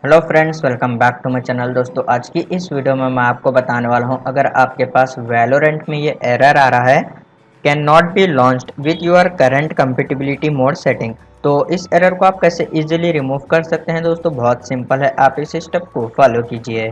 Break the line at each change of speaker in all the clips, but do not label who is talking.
Hello friends, welcome back to my channel. दोस्तों, आज की इस वीडियो में मैं आपको बताने वाला हूं, अगर आपके पास वैलोरेंट में ये एरर आ रहा है, can not be launched with your current compatibility mode setting, तो इस एरर को आप कैसे इजीली रिमूव कर सकते हैं। दोस्तों, बहुत सिंपल है, आप इस स्टेप को फॉलो कीजिए।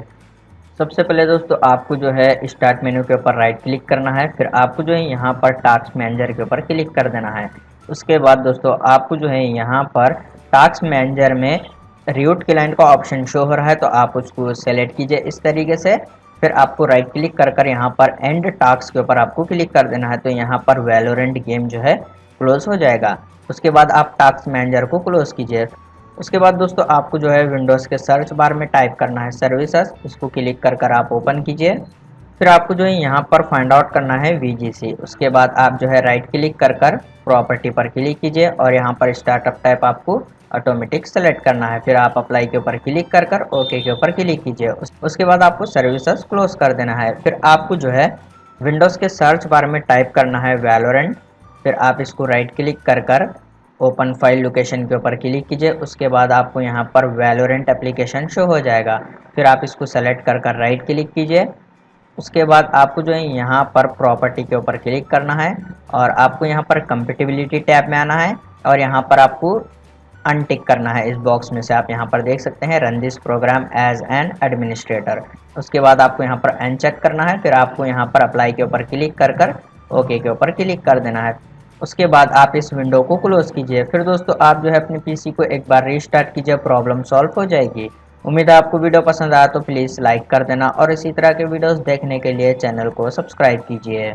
सबसे पहले दोस्तों आपको जो है स्टार्ट मेन्यू के ऊपर राइट क्लिक करना है, फिर आपको जो है यहाँ पर टास्क मैनेजर के ऊपर क्लिक कर देना है। उसके बाद दोस्तों आपको जो है यहाँ पर टास्क मैनेजर में रूट क्लाइंट का ऑप्शन शो हो रहा है, तो आप उसको सेलेक्ट कीजिए इस तरीके से। फिर आपको राइट क्लिक कर कर यहाँ पर एंड टास्क के ऊपर आपको क्लिक कर देना है, तो यहाँ पर वैलोरेंट गेम जो है क्लोज हो जाएगा। उसके बाद आप टास्क मैनेजर को क्लोज कीजिए। उसके बाद दोस्तों आपको जो है विंडोज़ के सर्च बार में टाइप करना है सर्विसेज, इसको क्लिक कर कर आप ओपन कीजिए। फिर आपको जो है यहाँ पर फाइंड आउट करना है वीजीसी। उसके बाद आप जो है राइट क्लिक कर कर प्रॉपर्टी पर क्लिक कीजिए और यहाँ पर स्टार्टअप टाइप आपको ऑटोमेटिक सेलेक्ट करना है। फिर आप अप्लाई के ऊपर क्लिक कर कर ओके के ऊपर क्लिक कीजिए। उसके बाद आपको सर्विसेज क्लोज कर देना है। फिर आपको जो है विंडोज़ के सर्च बार में टाइप करना है वैलोरेंट। फिर आप इसको राइट क्लिक कर कर ओपन फाइल लोकेशन के ऊपर क्लिक कीजिए। उसके बाद आपको यहाँ पर वैलोरेंट एप्लीकेशन शो हो जाएगा। फिर आप इसको सेलेक्ट कर कर राइट क्लिक कीजिए। उसके बाद आपको जो है यहाँ पर प्रॉपर्टी के ऊपर क्लिक करना है और आपको यहाँ पर कंपेटिबिलिटी टैब में आना है और यहाँ पर आपको अनटिक करना है। इस बॉक्स में से आप यहाँ पर देख सकते हैं run this program as an administrator. उसके बाद आपको यहाँ पर अनचेक करना है। फिर आपको यहाँ पर अप्लाई के ऊपर क्लिक कर कर ओके के ऊपर क्लिक कर देना है। उसके बाद आप इस विंडो को क्लोज कीजिए। फिर दोस्तों आप जो है अपने पीसी को एक बार रीस्टार्ट कीजिए, प्रॉब्लम सॉल्व हो जाएगी। उम्मीद है आपको वीडियो पसंद आया तो प्लीज़ लाइक कर देना और इसी तरह के वीडियोस देखने के लिए चैनल को सब्सक्राइब कीजिए।